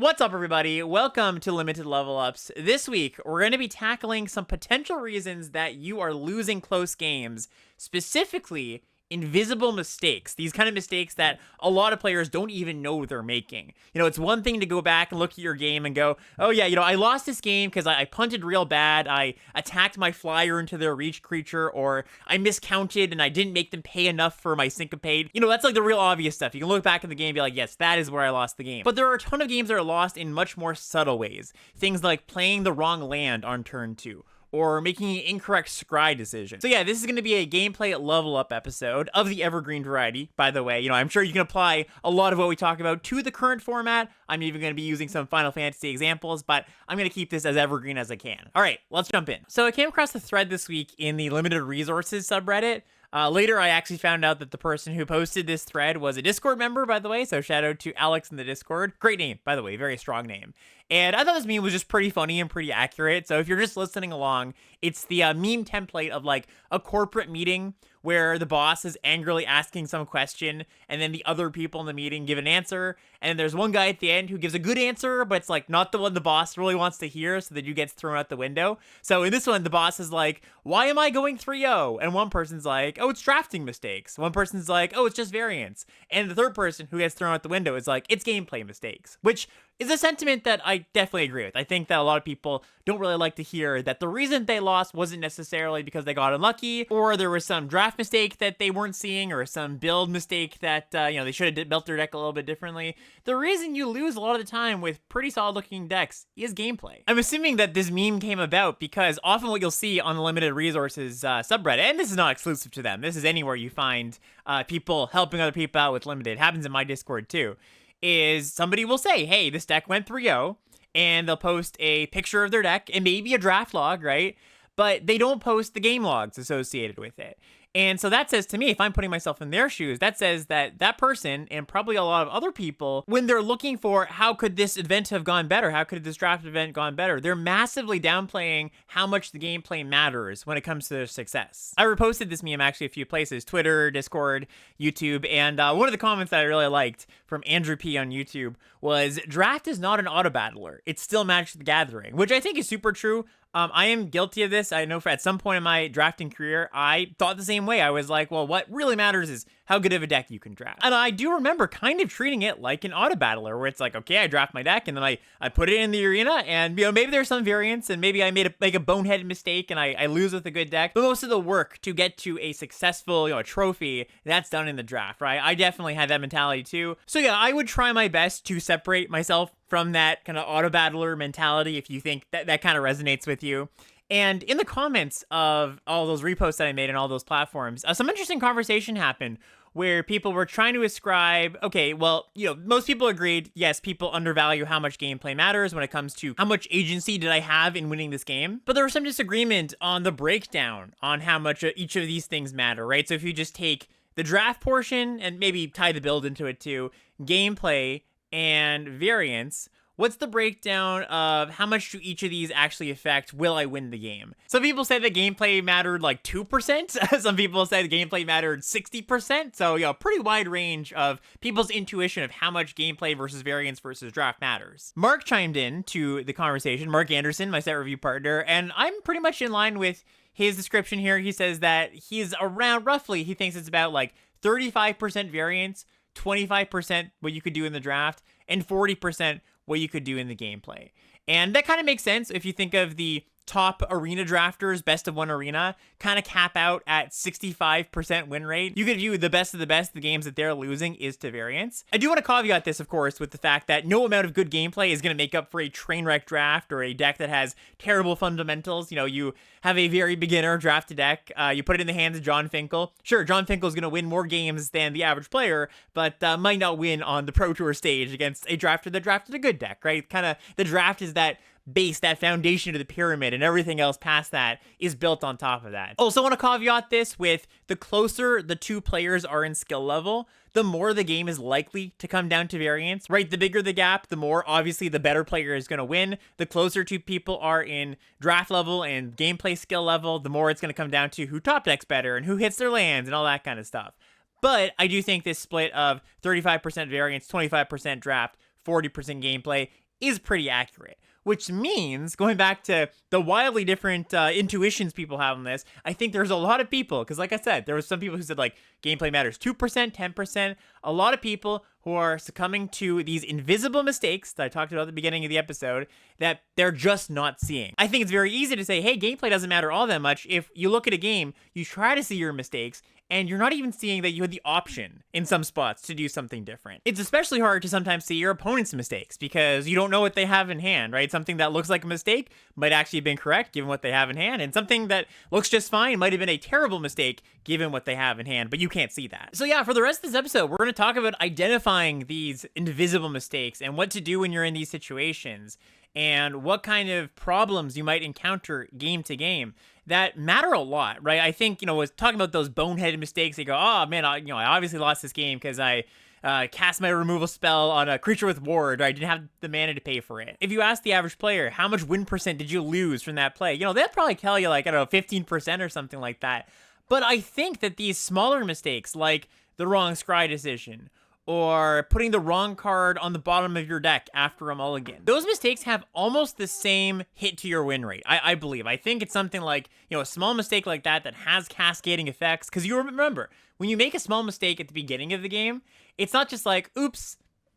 What's up, everybody? Welcome to Limited Level Ups. This week, we're going to be tackling some potential reasons that you are losing close games, specifically invisible mistakes. These kind of mistakes that a lot of players don't even know they're making. You know, it's one thing to go back and look at your game and go, oh yeah, I lost this game because I punted real bad, I attacked my flyer into their reach creature, or I miscounted and I didn't make them pay enough for my syncopate. That's like the real obvious stuff. You can look back in the game and be like, yes, that is where I lost the game. But there are a ton of games that are lost in much more subtle ways. Things like playing the wrong land on turn 2, or making an incorrect scry decision. So yeah, this is going to be a gameplay level up episode of the evergreen variety, by the way. I'm sure you can apply a lot of what we talk about to the current format. I'm even going to be using some Final Fantasy examples, but I'm going to keep this as evergreen as I can. All right, let's jump in. So I came across the thread this week in the limited resources subreddit. Later, I actually found out that the person who posted this thread was a Discord member, by the way, so shout out to Alex in the Discord. Great name, by the way, very strong name. And I thought this meme was just pretty funny and pretty accurate, so if you're just listening along, it's the meme template of like a corporate meeting where the boss is angrily asking some question, and then the other people in the meeting give an answer, and there's one guy at the end who gives a good answer, but it's like not the one the boss really wants to hear, so that you gets thrown out the window. So in this one, the boss is like, why am I going 3-0? And one person's like, oh, it's drafting mistakes. One person's like, oh, it's just variance. And the third person who gets thrown out the window is like, it's gameplay mistakes, which is a sentiment that I definitely agree with. I think that a lot of people don't really like to hear that the reason they lost wasn't necessarily because they got unlucky, or there was some draft mistake that they weren't seeing, or some build mistake that, they should have built their deck a little bit differently. The reason you lose a lot of the time with pretty solid looking decks is gameplay. I'm assuming that this meme came about because often what you'll see on the limited resources subreddit, and this is not exclusive to them, this is anywhere you find people helping other people out with limited, it happens in my Discord too, is somebody will say, hey, this deck went 3-0, and they'll post a picture of their deck and maybe a draft log, right? But they don't post the game logs associated with it. And so that says to me, if I'm putting myself in their shoes, that says that that person, and probably a lot of other people, when they're looking for how could this event have gone better, how could this draft event gone better, they're massively downplaying how much the gameplay matters when it comes to their success. I reposted this meme actually a few places, Twitter, Discord, YouTube, and one of the comments that I really liked from Andrew P on YouTube was, draft is not an auto battler, it's still Magic the Gathering, which I think is super true. I am guilty of this. I know at some point in my drafting career, I thought the same way. I was like, well, what really matters is how good of a deck you can draft. And I do remember kind of treating it like an auto battler, where it's like, okay, I draft my deck and then I put it in the arena, and maybe there's some variance, and maybe I made a boneheaded mistake and I lose with a good deck. But most of the work to get to a successful, a trophy, that's done in the draft, right? I definitely had that mentality too. So yeah, I would try my best to separate myself from that kind of auto battler mentality if you think that kind of resonates with you. And in the comments of all those reposts that I made on all those platforms, some interesting conversation happened where people were trying to ascribe, okay, well, most people agreed, yes, people undervalue how much gameplay matters when it comes to how much agency did I have in winning this game. But there was some disagreement on the breakdown on how much each of these things matter, right? So if you just take the draft portion and maybe tie the build into it too, gameplay and variance, what's the breakdown of how much do each of these actually affect will I win the game? Some people say that gameplay mattered like 2%. Some people say the gameplay mattered 60%. So, pretty wide range of people's intuition of how much gameplay versus variance versus draft matters. Mark chimed in to the conversation, Mark Anderson, my set review partner, and I'm pretty much in line with his description here. He says that he's around roughly, he thinks it's about like 35% variance, 25% what you could do in the draft, and 40% what you could do in the gameplay. And that kind of makes sense if you think of the top arena drafters, best of one arena, kind of cap out at 65% win rate. You could view the best of the games that they're losing is to variance. I do want to caveat this, of course, with the fact that no amount of good gameplay is going to make up for a train wreck draft or a deck that has terrible fundamentals. You have a very beginner drafted deck, you put it in the hands of John Finkel. Sure, John Finkel is going to win more games than the average player, but might not win on the Pro Tour stage against a drafter that drafted a good deck, right? Kind of the draft is that base, that foundation to the pyramid, and everything else past that is built on top of that. Also want to caveat this with the closer the two players are in skill level, the more the game is likely to come down to variance, right? The bigger the gap, the more obviously the better player is going to win. The closer two people are in draft level and gameplay skill level, the more it's going to come down to who top decks better and who hits their lands and all that kind of stuff. But I do think this split of 35% variance, 25% draft, 40% gameplay is pretty accurate. Which means, going back to the wildly different intuitions people have on this, I think there's a lot of people, because like I said, there was some people who said like gameplay matters 2%, 10%. A lot of people who are succumbing to these invisible mistakes that I talked about at the beginning of the episode that they're just not seeing. I think it's very easy to say, hey, gameplay doesn't matter all that much. If you look at a game, you try to see your mistakes, and you're not even seeing that you had the option in some spots to do something different. It's especially hard to sometimes see your opponent's mistakes because you don't know what they have in hand, right? Something that looks like a mistake might actually have been correct given what they have in hand, and something that looks just fine might have been a terrible mistake given what they have in hand, but you can't see that. So yeah, for the rest of this episode, we're going to talk about identifying these invisible mistakes and what to do when you're in these situations, and what kind of problems you might encounter game to game that matter a lot, right? I think, was talking about those boneheaded mistakes. They go, oh man, I obviously lost this game because I cast my removal spell on a creature with ward, or I didn't have the mana to pay for it. If you ask the average player, how much win percent did you lose from that play? They'll probably tell you like, I don't know, 15% or something like that. But I think that these smaller mistakes, like the wrong scry decision, or putting the wrong card on the bottom of your deck after a mulligan, those mistakes have almost the same hit to your win rate, I believe. I think it's something like, a small mistake like that has cascading effects, because you remember, when you make a small mistake at the beginning of the game, it's not just like, oops,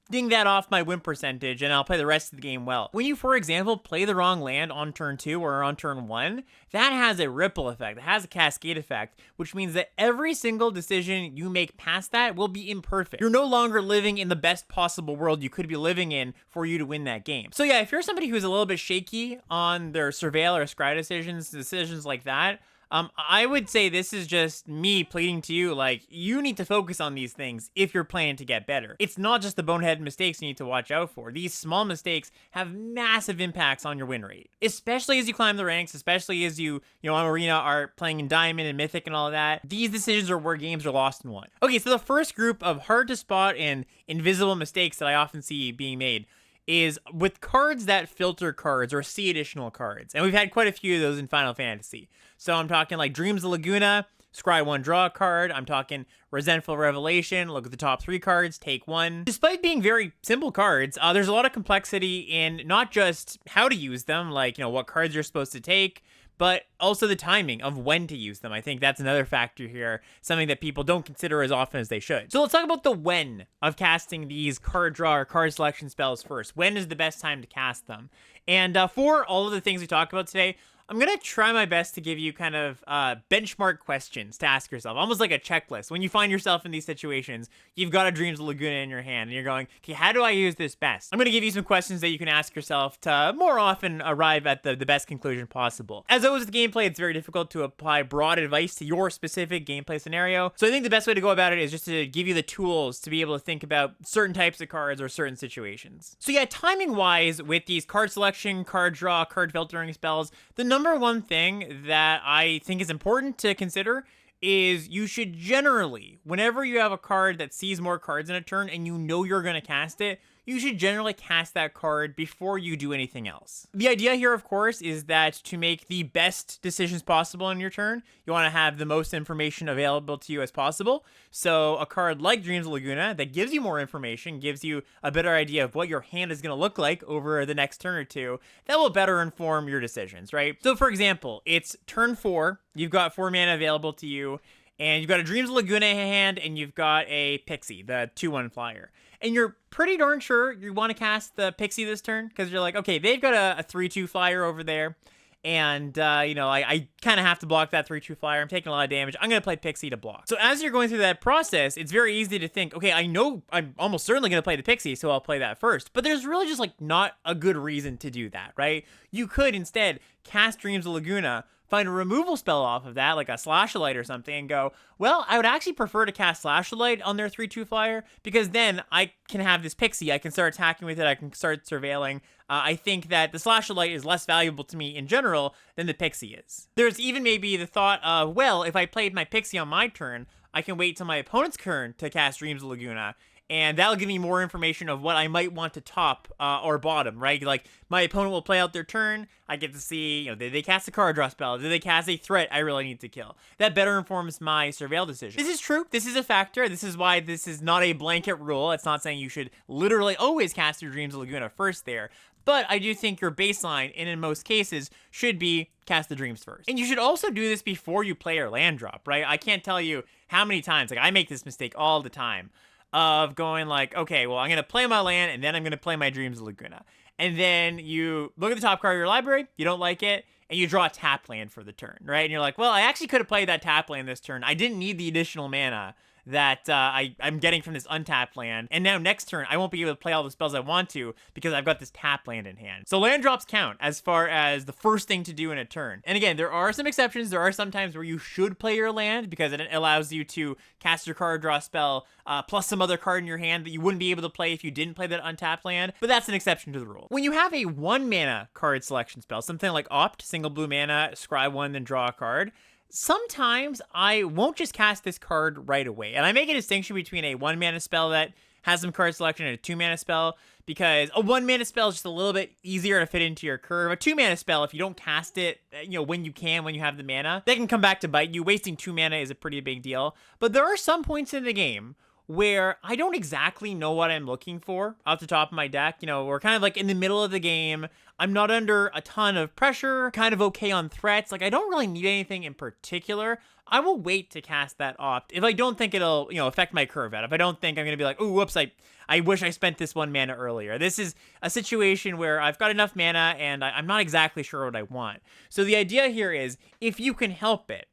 ding that off my win percentage and I'll play the rest of the game well. When you, for example, play the wrong land on turn 2 or on turn 1, that has a ripple effect. It has a cascade effect, which means that every single decision you make past that will be imperfect. You're no longer living in the best possible world you could be living in for you to win that game. So yeah, if you're somebody who's a little bit shaky on their surveil or scry decisions like that, I would say this is just me pleading to you, like, you need to focus on these things if you're planning to get better. It's not just the bonehead mistakes you need to watch out for. These small mistakes have massive impacts on your win rate, especially as you climb the ranks, especially as you on Arena are playing in Diamond and Mythic and all of that. These decisions are where games are lost and won. Okay, so the first group of hard to spot and invisible mistakes that I often see being made is with cards that filter cards or see additional cards. And we've had quite a few of those in Final Fantasy. So I'm talking like Dreams of Laguna, scry 1, draw a card. I'm talking Resentful Revelation, look at the top 3 cards, take 1. Despite being very simple cards, there's a lot of complexity in not just how to use them, like, what cards you're supposed to take, but also the timing of when to use them. I think that's another factor here, something that people don't consider as often as they should. So let's talk about the when of casting these card draw or card selection spells first. When is the best time to cast them? And for all of the things we talked about today, I'm going to try my best to give you kind of benchmark questions to ask yourself, almost like a checklist. When you find yourself in these situations, you've got a Dreams of Laguna in your hand, and you're going, okay, how do I use this best? I'm going to give you some questions that you can ask yourself to more often arrive at the best conclusion possible. As always with gameplay, it's very difficult to apply broad advice to your specific gameplay scenario. So I think the best way to go about it is just to give you the tools to be able to think about certain types of cards or certain situations. So yeah, timing-wise, with these card selection, card draw, card filtering spells, the number one thing that I think is important to consider is you should generally, whenever you have a card that sees more cards in a turn and you know you're going to cast it, you should generally cast that card before you do anything else. The idea here, of course, is that to make the best decisions possible in your turn, you want to have the most information available to you as possible. So a card like Dreams of Laguna that gives you more information, gives you a better idea of what your hand is going to look like over the next turn or two, that will better inform your decisions, right? So for example, it's turn 4, you've got 4 mana available to you, and you've got a Dreams of Laguna in hand, and you've got a Pixie, the 2/1 flyer. And you're pretty darn sure you want to cast the Pixie this turn, because you're like, okay, they've got a 3/2 flyer over there, and, I kind of have to block that 3/2 flyer. I'm taking a lot of damage. I'm going to play Pixie to block. So as you're going through that process, it's very easy to think, okay, I know I'm almost certainly going to play the Pixie, so I'll play that first. But there's really just, not a good reason to do that, right? You could instead cast Dreams of Laguna, find a removal spell off of that, like a Slash-a-Light or something, and go, well, I would actually prefer to cast Slash-a-Light on their 3/2 flyer, because then I can have this Pixie, I can start attacking with it, I can start surveilling. I think that the Slash-a-Light is less valuable to me in general than the Pixie is. There's even maybe the thought of, well, if I played my Pixie on my turn, I can wait till my opponent's turn to cast Dreams of Laguna, and that'll give me more information of what I might want to top or bottom, right? Like, my opponent will play out their turn. I get to see, did they cast a card draw spell? Did they cast a threat I really need to kill? That better informs my surveil decision. This is true. This is a factor. This is why this is not a blanket rule. It's not saying you should literally always cast your Dreams of Laguna first there. But I do think your baseline, and in most cases, should be cast the Dreams first. And you should also do this before you play your land drop, right? I can't tell you how many times, like I make this mistake all the time, of going like, okay, well, I'm going to play my land, and then I'm going to play my Dreams Laguna. And then you look at the top card of your library, you don't like it, and you draw a tap land for the turn, right? And you're like, well, I actually could have played that tap land this turn. I didn't need the additional mana that I'm getting from this untapped land. And now next turn, I won't be able to play all the spells I want to because I've got this tap land in hand. So land drops count as far as the first thing to do in a turn. And again, there are some exceptions. There are some times where you should play your land because it allows you to cast your card, draw a spell, plus some other card in your hand that you wouldn't be able to play if you didn't play that untapped land. But that's an exception to the rule. When you have a 1 mana card selection spell, something like Opt, single blue mana, scry 1, then draw a card, sometimes I won't just cast this card right away. And I make a distinction between a 1 mana spell that has some card selection and a 2 mana spell, because a 1 mana spell is just a little bit easier to fit into your curve. A 2 mana spell, if you don't cast it, when you have the mana, that can come back to bite you. Wasting 2 mana is a pretty big deal. But there are some points in the game where I don't exactly know what I'm looking for off the top of my deck. We're kind of like in the middle of the game. I'm not under a ton of pressure, kind of okay on threats. Like, I don't really need anything in particular. I will wait to cast that Opt if I don't think it'll, affect my curve out. If I don't think I'm going to be like, oh, whoops, I wish I spent this 1 mana earlier. This is a situation where I've got enough mana and I'm not exactly sure what I want. So the idea here is, if you can help it,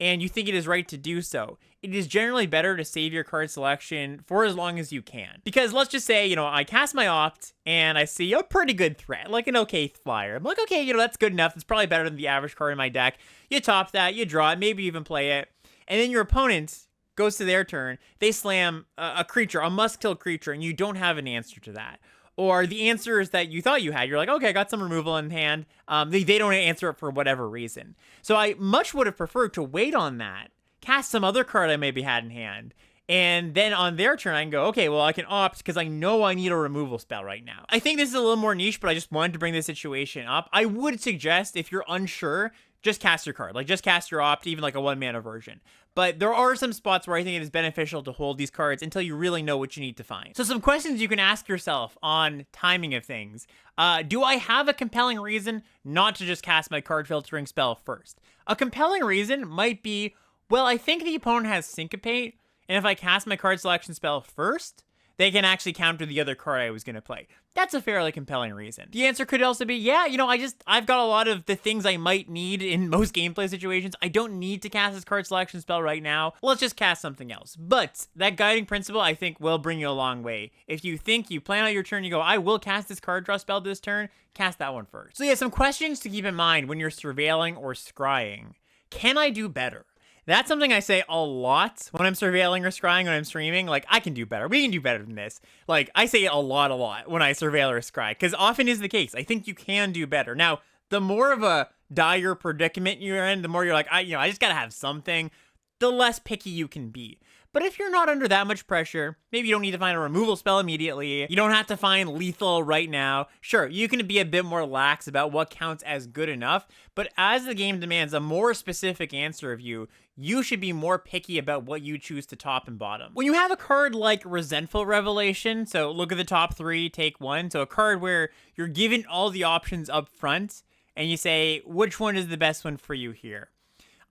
and you think it is right to do so, it is generally better to save your card selection for as long as you can. Because let's just say, I cast my Opt, and I see a pretty good threat, like an okay flyer. I'm like, okay, that's good enough. It's probably better than the average card in my deck. You top that, you draw it, maybe even play it. And then your opponent goes to their turn, they slam a creature, a must-kill creature, and you don't have an answer to that. Or the answers that you thought you had, you're like, okay, I got some removal in hand. They don't answer it for whatever reason. So I much would have preferred to wait on that, cast some other card I maybe had in hand, and then on their turn, I can go, okay, well, I can Opt because I know I need a removal spell right now. I think this is a little more niche, but I just wanted to bring this situation up. I would suggest, if you're unsure, just cast your card. Like, just cast your Opt, even like a 1 mana version. But there are some spots where I think it is beneficial to hold these cards until you really know what you need to find. So some questions you can ask yourself on timing of things. Do I have a compelling reason not to just cast my card filtering spell first? A compelling reason might be, well, I think the opponent has Syncopate, and if I cast my card selection spell first, they can actually counter the other card I was going to play. That's a fairly compelling reason. The answer could also be, yeah, I've got a lot of the things I might need in most gameplay situations. I don't need to cast this card selection spell right now. Let's just cast something else. But that guiding principle, I think, will bring you a long way. If you think you plan out your turn, you go, I will cast this card draw spell this turn, cast that one first. So yeah, some questions to keep in mind when you're surveilling or scrying. Can I do better? That's something I say a lot when I'm surveilling or scrying, when I'm streaming. Like, I can do better. We can do better than this. Like, I say it a lot when I surveil or scry, because often is the case. I think you can do better. Now, the more of a dire predicament you're in, the more you're like, I just gotta have something, the less picky you can be. But if you're not under that much pressure, maybe you don't need to find a removal spell immediately. You don't have to find lethal right now. Sure, you can be a bit more lax about what counts as good enough, but as the game demands a more specific answer of you, you should be more picky about what you choose to top and bottom. When you have a card like Resentful Revelation, so look at the top 3, take 1, so a card where you're given all the options up front, and you say, which one is the best one for you here?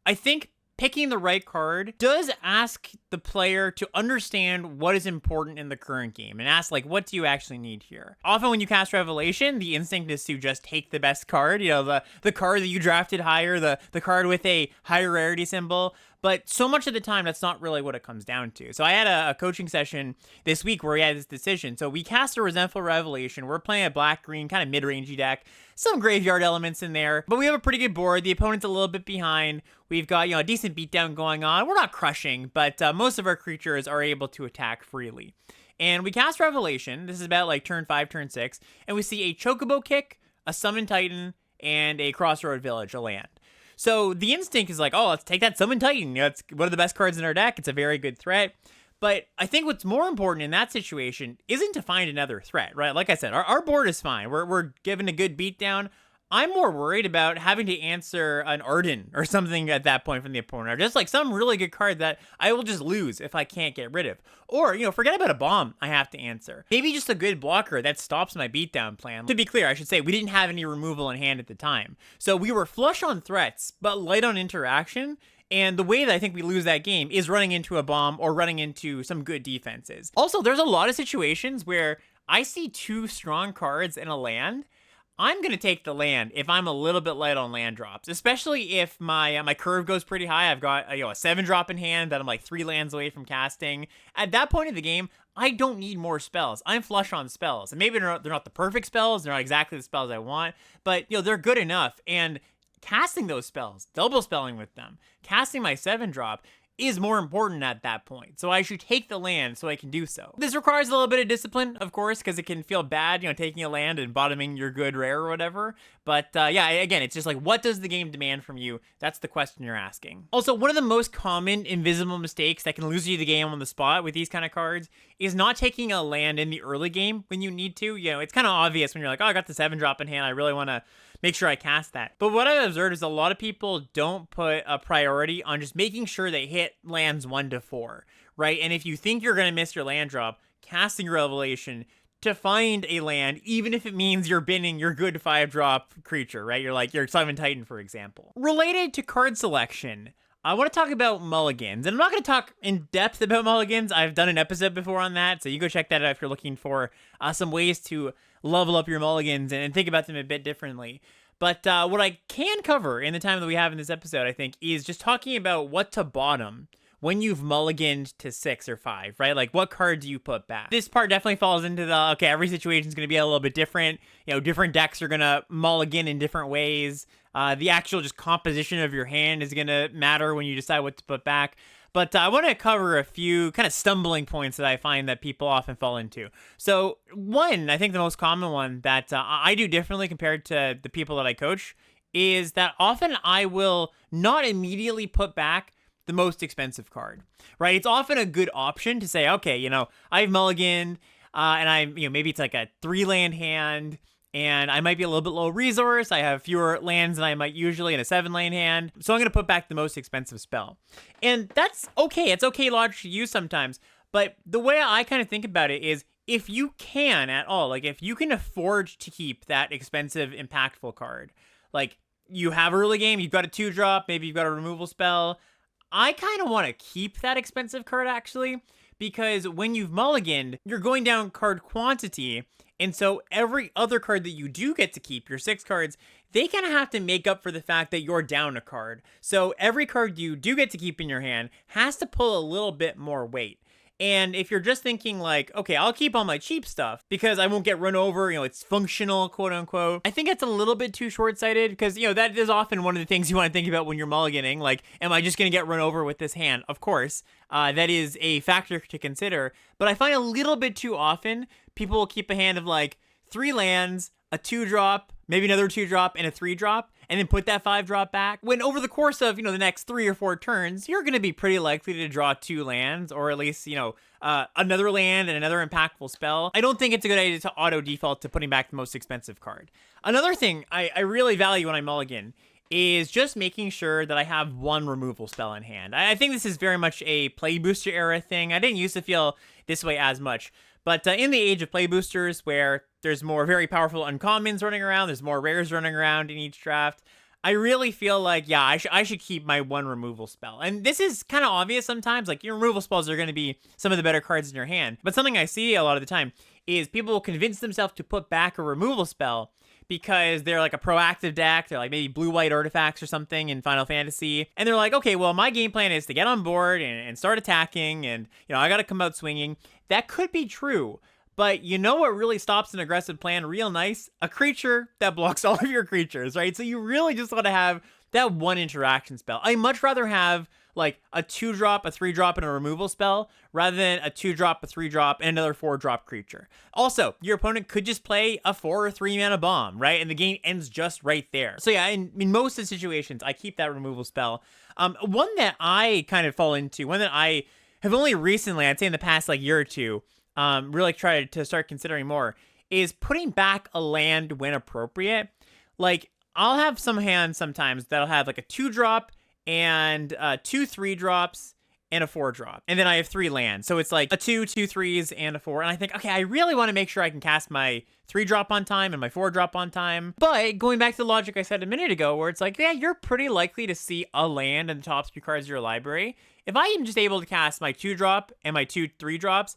I think picking the right card does ask the player to understand what is important in the current game and ask, like, what do you actually need here? Often when you cast Revelation, the instinct is to just take the best card, the card that you drafted higher, the card with a higher rarity symbol. But so much of the time, that's not really what it comes down to. So I had a coaching session this week where we had this decision. So we cast a Resentful Revelation. We're playing a black-green, kind of mid-rangey deck. Some graveyard elements in there. But we have a pretty good board. The opponent's a little bit behind. We've got, a decent beatdown going on. We're not crushing, but most of our creatures are able to attack freely. And we cast Revelation. This is about like turn 5, turn 6. And we see a Chocobo Kick, a Summon Titan, and a Crossroad Village, a land. So the instinct is like, oh, let's take that Summon Titan. It's one of the best cards in our deck. It's a very good threat. But I think what's more important in that situation isn't to find another threat, right? Like I said, our board is fine. We're given a good beatdown. I'm more worried about having to answer an Arden or something at that point from the opponent, or just like some really good card that I will just lose if I can't get rid of. Or, forget about a bomb I have to answer. Maybe just a good blocker that stops my beatdown plan. To be clear, I should say, we didn't have any removal in hand at the time. So we were flush on threats, but light on interaction. And the way that I think we lose that game is running into a bomb or running into some good defenses. Also, there's a lot of situations where I see 2 strong cards in a land. I'm going to take the land if I'm a little bit light on land drops, especially if my curve goes pretty high. I've got a 7-drop in hand that I'm like 3 lands away from casting. At that point of the game, I don't need more spells. I'm flush on spells. And maybe they're not the perfect spells. They're not exactly the spells I want, but they're good enough. And casting those spells, double spelling with them, casting my 7-drop is more important at that point. So I should take the land so I can do so. This requires a little bit of discipline, of course, because it can feel bad, taking a land and bottoming your good rare or whatever. But yeah, again, it's just like, what does the game demand from you? That's the question you're asking. Also, one of the most common invisible mistakes that can lose you the game on the spot with these kind of cards is not taking a land in the early game when you need to. It's kind of obvious when you're like, oh, I got the 7-drop in hand. I really want to make sure I cast that. But what I've observed is a lot of people don't put a priority on just making sure they hit lands 1 to 4, right? And if you think you're going to miss your land drop, casting Revelation to find a land, even if it means you're binning your good 5-drop creature, right? You're like your Summon Titan, for example. Related to card selection, I want to talk about mulligans, and I'm not going to talk in depth about mulligans. I've done an episode before on that, so you go check that out if you're looking for some ways to level up your mulligans and think about them a bit differently. But what I can cover in the time that we have in this episode, I think, is just talking about what to bottom when you've mulliganed to 6 or 5, right? Like, what card do you put back? This part definitely falls into the, okay, every situation is going to be a little bit different. Different decks are going to mulligan in different ways. The actual just composition of your hand is going to matter when you decide what to put back. But I want to cover a few kind of stumbling points that I find that people often fall into. So one, I think the most common one that I do differently compared to the people that I coach is that often I will not immediately put back the most expensive card, right? It's often a good option to say, okay, I've mulliganed and I'm, maybe it's like a 3-land hand, and I might be a little bit low resource. I have fewer lands than I might usually in a 7-lane hand. So I'm going to put back the most expensive spell. And that's okay. It's okay logic to use sometimes. But the way I kind of think about it is, if you can at all, like if you can afford to keep that expensive, impactful card, like you have early game, you've got a 2-drop, maybe you've got a removal spell. I kind of want to keep that expensive card actually, because when you've mulliganed, you're going down card quantity. And so every other card that you do get to keep, your 6 cards, they kind of have to make up for the fact that you're down a card. So every card you do get to keep in your hand has to pull a little bit more weight. And if you're just thinking like, okay, I'll keep all my cheap stuff because I won't get run over, it's functional, quote unquote. I think it's a little bit too short-sighted because, that is often one of the things you want to think about when you're mulliganing. Like, am I just going to get run over with this hand? Of course, that is a factor to consider. But I find a little bit too often people will keep a hand of like 3 lands, a 2-drop, maybe another 2-drop, and a 3-drop, and then put that 5-drop back. When over the course of, the next 3 or 4 turns, you're going to be pretty likely to draw 2 lands, or at least, another land and another impactful spell. I don't think it's a good idea to auto default to putting back the most expensive card. Another thing I really value when I mulligan is just making sure that I have 1 removal spell in hand. I think this is very much a play booster era thing. I didn't used to feel this way as much. But in the age of play boosters, where there's more very powerful uncommons running around, there's more rares running around in each draft, I really feel like, yeah, I should keep my 1 removal spell. And this is kind of obvious sometimes. Like, your removal spells are going to be some of the better cards in your hand. But something I see a lot of the time is people will convince themselves to put back a removal spell because they're like a proactive deck. They're like maybe blue-white artifacts or something in Final Fantasy. And they're like, okay, well, my game plan is to get on board and start attacking. And, I got to come out swinging. That could be true. But what really stops an aggressive plan real nice? A creature that blocks all of your creatures, right? So you really just want to have that 1 interaction spell. I much rather have like a 2-drop, a 3-drop, and a removal spell rather than a 2-drop, a 3-drop, and another 4-drop creature. Also, your opponent could just play a 4 or 3 mana bomb, right? And the game ends just right there. So yeah, in most of the situations, I keep that removal spell. One that I kind of fall into, one that I have only recently, I'd say in the past like year or two, really tried to start considering more, is putting back a land when appropriate. Like, I'll have some hands sometimes that'll have like a 2-drop and 2 3-drops and a 4-drop. And then I have 3 lands. So it's like a 2, 2 3s, and a 4. And I think, okay, I really want to make sure I can cast my 3-drop on time and my 4-drop on time. But going back to the logic I said a minute ago, where it's like, yeah, you're pretty likely to see a land in the top 3 cards of your library. If I am just able to cast my 2-drop and my 2 3-drops,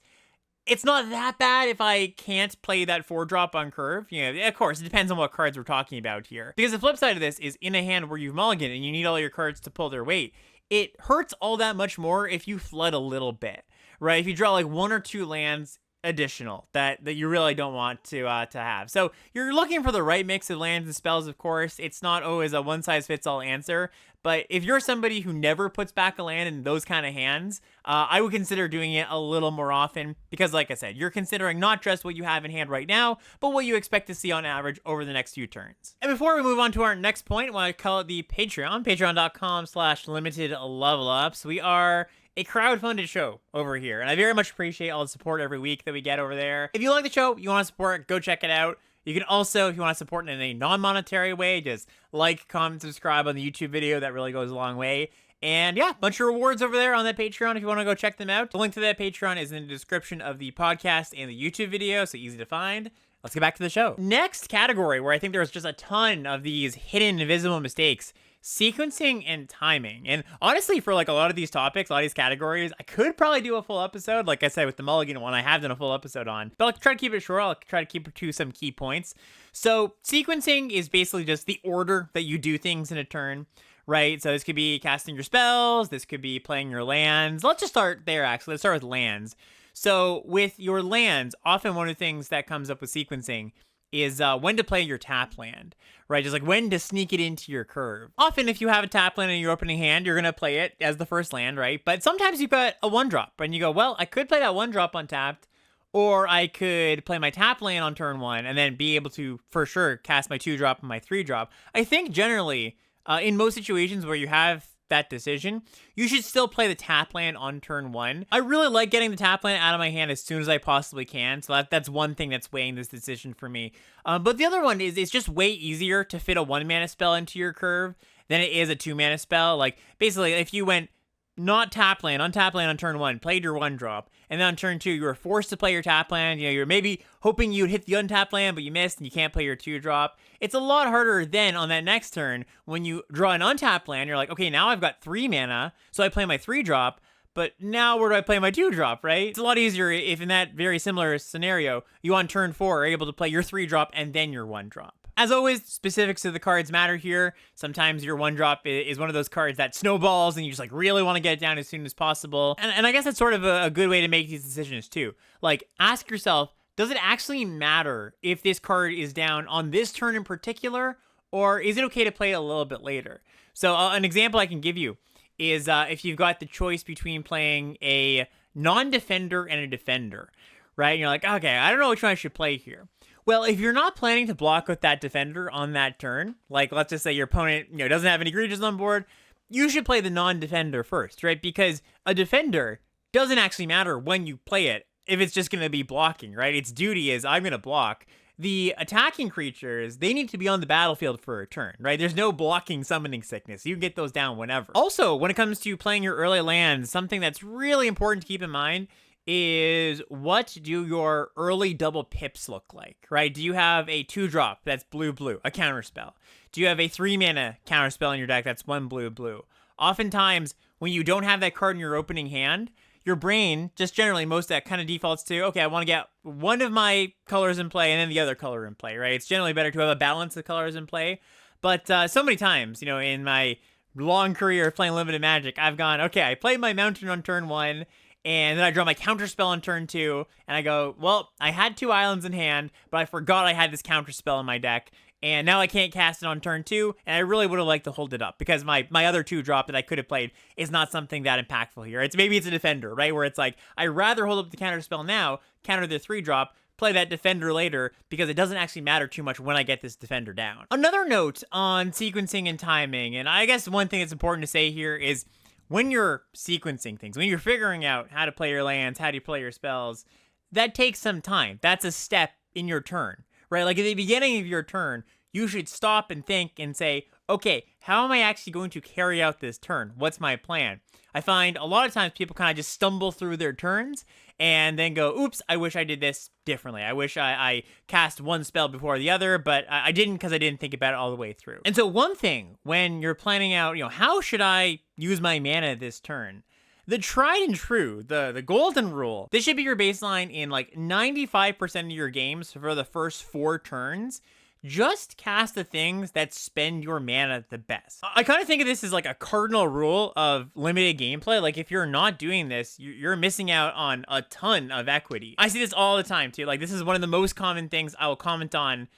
it's not that bad if I can't play that 4-drop on curve. You know, of course, it depends on what cards we're talking about here. Because the flip side of this is in a hand where you've mulliganed and you need all your cards to pull their weight, it hurts all that much more if you flood a little bit, right? If you draw like 1 or 2 lands additional that you really don't want to have. So you're looking for the right mix of lands and spells, of course. It's not always a one-size-fits-all answer. But if you're somebody who never puts back a land in those kind of hands, I would consider doing it a little more often because, like I said, you're considering not just what you have in hand right now, but what you expect to see on average over the next few turns. And before we move on to our next point, I want to call it the Patreon, patreon.com/limitedlevelups. We are a crowdfunded show over here, and I very much appreciate all the support every week that we get over there. If you like the show, you want to support, go check it out. You can also, if you want to support in a non-monetary way, just like, comment, subscribe on the YouTube video. That really goes a long way. And yeah, bunch of rewards over there on that Patreon if you want to go check them out. The link to that Patreon is in the description of the podcast and the YouTube video, so easy to find. Let's get back to the show. Next category, where I think there's just a ton of these hidden invisible mistakes: sequencing and timing. And honestly, for like a lot of these topics, a lot of these categories, I could probably do a full episode. Like I said, with the Mulligan one, I have done a full episode on, but I'll try to keep it short. I'll try to keep it to some key points. So sequencing is basically just the order that you do things in a turn, right? So this could be casting your spells. This could be playing your lands. Let's just start there, actually. Let's start with lands. So with your lands, often one of the things that comes up with sequencing is when to play your tap land, right? Just like when to sneak it into your curve. Often if you have a tap land in your opening hand, you're going to play it as the first land, right? But sometimes you've got a 1-drop and you go, well, I could play that 1-drop untapped, or I could play my tap land on turn 1 and then be able to, for sure, cast my 2-drop and my 3-drop. I think generally, in most situations where you have that decision, you should still play the tap land on turn 1. I really like getting the tap land out of my hand as soon as I possibly can, so that's one thing that's weighing this decision for me. But the other one is it's just way easier to fit a 1-mana spell into your curve than it is a 2-mana spell. Like, basically, if you went not tap land, untap land on turn 1, played your 1-drop, and then on turn 2, you were forced to play your tap land. You know, you're maybe hoping you'd hit the untap land, but you missed and you can't play your 2-drop. It's a lot harder then on that next turn when you draw an untap land. You're like, okay, now I've got 3 mana, so I play my 3-drop, but now where do I play my 2-drop, right? It's a lot easier if in that very similar scenario, you on turn 4 are able to play your 3-drop and then your 1-drop. As always, specifics of the cards matter here. Sometimes your 1-drop is one of those cards that snowballs and you just like really want to get it down as soon as possible. And I guess that's sort of a good way to make these decisions too. Like, ask yourself, does it actually matter if this card is down on this turn in particular, or is it okay to play it a little bit later? So an example I can give you is if you've got the choice between playing a non-defender and a defender, right? And you're like, okay, I don't know which one I should play here. Well, if you're not planning to block with that defender on that turn, like let's just say your opponent, doesn't have any creatures on board, you should play the non-defender first, right? Because a defender doesn't actually matter when you play it if it's just going to be blocking, right? Its duty is I'm going to block. The attacking creatures, they need to be on the battlefield for a turn, right? There's no blocking summoning sickness. You can get those down whenever. Also, when it comes to playing your early lands, something that's really important to keep in mind is what do your early double pips look like, right? Do you have a 2-drop that's blue, a counterspell? Do you have a 3-mana counterspell in your deck that's 1 blue? Oftentimes, when you don't have that card in your opening hand, your brain, just generally, most of that kind of defaults to, okay, I want to get one of my colors in play and then the other color in play, right? It's generally better to have a balance of colors in play. But so many times, in my long career of playing limited Magic, I've gone, okay, I played my mountain on turn 1, and then I draw my counterspell on turn 2, and I go, well, I had 2 islands in hand, but I forgot I had this counterspell in my deck, and now I can't cast it on turn 2, and I really would have liked to hold it up, because my other 2-drop that I could have played is not something that impactful here. Maybe it's a defender, right, where it's like, I'd rather hold up the counterspell now, counter the 3-drop, play that defender later, because it doesn't actually matter too much when I get this defender down. Another note on sequencing and timing, and I guess one thing that's important to say here is, when you're sequencing things, when you're figuring out how to play your lands, how do you play your spells, that takes some time. That's a step in your turn, right? Like at the beginning of your turn, you should stop and think and say, okay, how am I actually going to carry out this turn? What's my plan? I find a lot of times people kind of just stumble through their turns and then go, oops, I wish I did this differently. I wish I cast one spell before the other, but I didn't because I didn't think about it all the way through. And so one thing when you're planning out, how should I use my mana this turn? The tried and true, the golden rule, this should be your baseline in like 95% of your games for the first 4 turns. Just cast the things that spend your mana the best. I kind of think of this as like a cardinal rule of limited gameplay. Like if you're not doing this, you're missing out on a ton of equity. I see this all the time too. Like this is one of the most common things I will comment on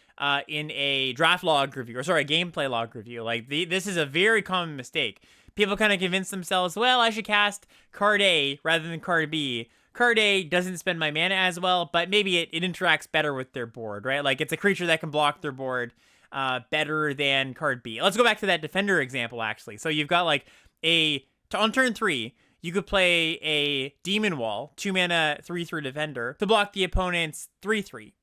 in a draft log review, or sorry, a gameplay log review. Like this is a very common mistake. People kind of convince themselves, well, I should cast card A rather than card B. Card A doesn't spend my mana as well, but maybe it interacts better with their board, right? Like it's a creature that can block their board better than card B. Let's go back to that defender example, actually. So you've got like on turn 3, you could play a Demon Wall, 2 mana, 3/3 defender, to block the opponent's 3/3.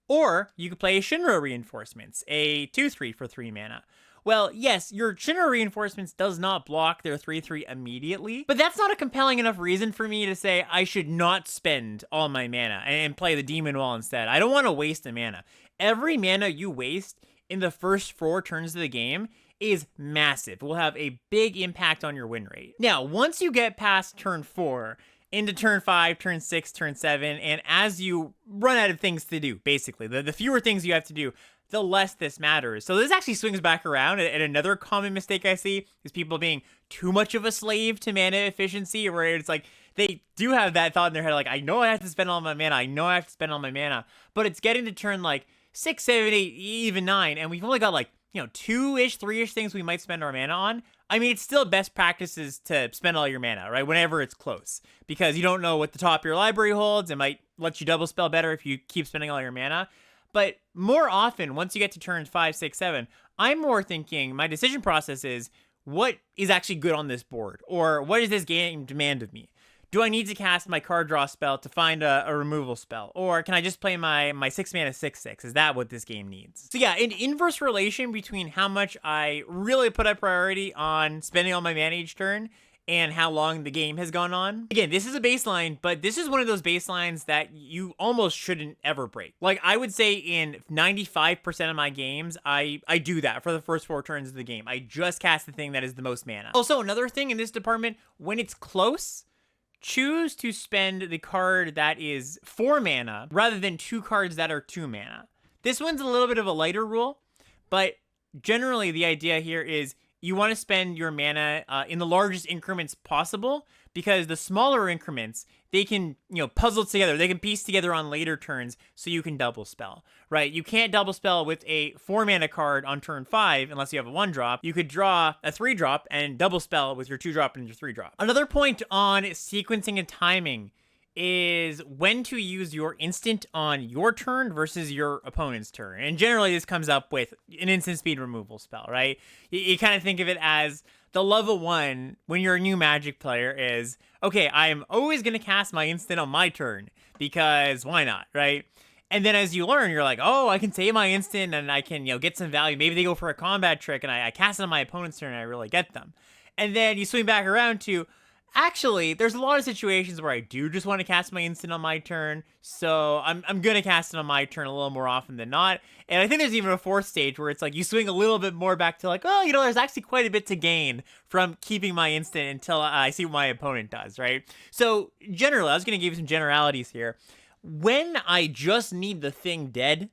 Or you could play a Shinra Reinforcements, a 2/3 for 3 mana. Well, yes, your Shinra Reinforcements does not block their 3/3 immediately, but that's not a compelling enough reason for me to say I should not spend all my mana and play the Demon Wall instead. I don't want to waste a mana. Every mana you waste in the first 4 turns of the game is massive. It will have a big impact on your win rate. Now, once you get past turn 4, into turn 5, turn 6, turn 7, and as you run out of things to do, basically, the fewer things you have to do, the less this matters. So this actually swings back around, and another common mistake I see is people being too much of a slave to mana efficiency, where it's like they do have that thought in their head, like, I know I have to spend all my mana, I know I have to spend all my mana, but it's getting to turn like 6, 7, 8, even 9, and we've only got like, 2-ish, 3-ish things we might spend our mana on. I mean, it's still best practices to spend all your mana, right? Whenever it's close, because you don't know what the top of your library holds. It might let you double spell better if you keep spending all your mana. But more often, once you get to turns 5, 6, 7, I'm more thinking my decision process is, what is actually good on this board? Or what does this game demand of me? Do I need to cast my card draw spell to find a removal spell? Or can I just play my 6 mana 6/6? Is that what this game needs? So yeah, an inverse relation between how much I really put a priority on spending all my mana each turn and how long the game has gone on. Again, this is a baseline, but this is one of those baselines that you almost shouldn't ever break. Like, I would say in 95% of my games, I do that for the first 4 turns of the game. I just cast the thing that is the most mana. Also, another thing in this department, when it's close, choose to spend the card that is 4 mana rather than 2 cards that are 2 mana. This one's a little bit of a lighter rule, but generally the idea here is you want to spend your mana in the largest increments possible, because the smaller increments, they can, puzzle together. They can piece together on later turns, so you can double spell, right? You can't double spell with a 4 mana card on turn 5 unless you have a 1-drop. You could draw a 3-drop and double spell with your 2-drop and your 3-drop. Another point on sequencing and timing is when to use your instant on your turn versus your opponent's turn. And generally this comes up with an instant speed removal spell, right? You kind of think of it as the level 1 when you're a new Magic player is, okay, I'm always going to cast my instant on my turn because why not, right? And then as you learn, you're like, oh, I can save my instant and I can, get some value. Maybe they go for a combat trick and I cast it on my opponent's turn and I really get them. And then you swing back around to, actually, there's a lot of situations where I do just want to cast my instant on my turn, so I'm going to cast it on my turn a little more often than not. And I think there's even a 4th stage where it's like you swing a little bit more back to like, oh, there's actually quite a bit to gain from keeping my instant until I see what my opponent does, right? So generally, I was going to give you some generalities here. When I just need the thing dead,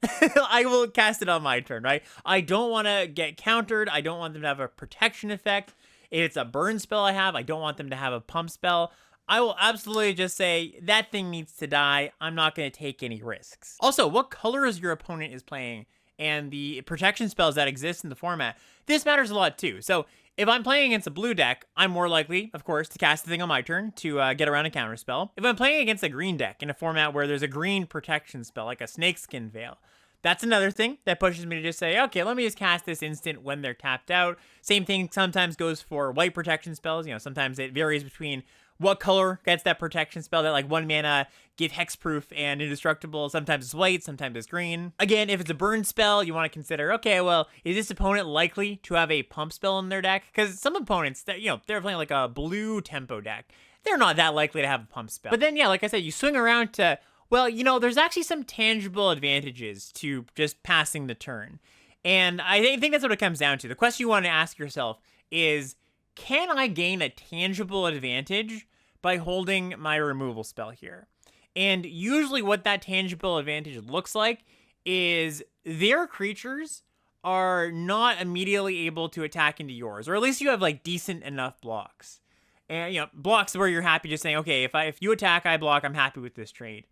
I will cast it on my turn, right? I don't want to get countered. I don't want them to have a protection effect. If it's a burn spell I have, I don't want them to have a pump spell. I will absolutely just say, that thing needs to die. I'm not going to take any risks. Also, what colors your opponent is playing and the protection spells that exist in the format, this matters a lot too. So if I'm playing against a blue deck, I'm more likely, of course, to cast the thing on my turn to get around a counter spell. If I'm playing against a green deck in a format where there's a green protection spell, like a Snakeskin Veil, that's another thing that pushes me to just say, okay, let me just cast this instant when they're tapped out. Same thing sometimes goes for white protection spells. Sometimes it varies between What color gets that protection spell? That like 1 mana, give hexproof and indestructible. Sometimes it's white, sometimes it's green. Again, if it's a burn spell, you want to consider, okay, well, is this opponent likely to have a pump spell in their deck? Because some opponents, that they're playing like a blue tempo deck, they're not that likely to have a pump spell. But then, yeah, like I said, you swing around to, well, there's actually some tangible advantages to just passing the turn. And I think that's what it comes down to. The question you want to ask yourself is, can I gain a tangible advantage by holding my removal spell here? And usually what that tangible advantage looks like is their creatures are not immediately able to attack into yours, or at least you have like decent enough blocks. And blocks where you're happy just saying, okay, if you attack, I block, I'm happy with this trade.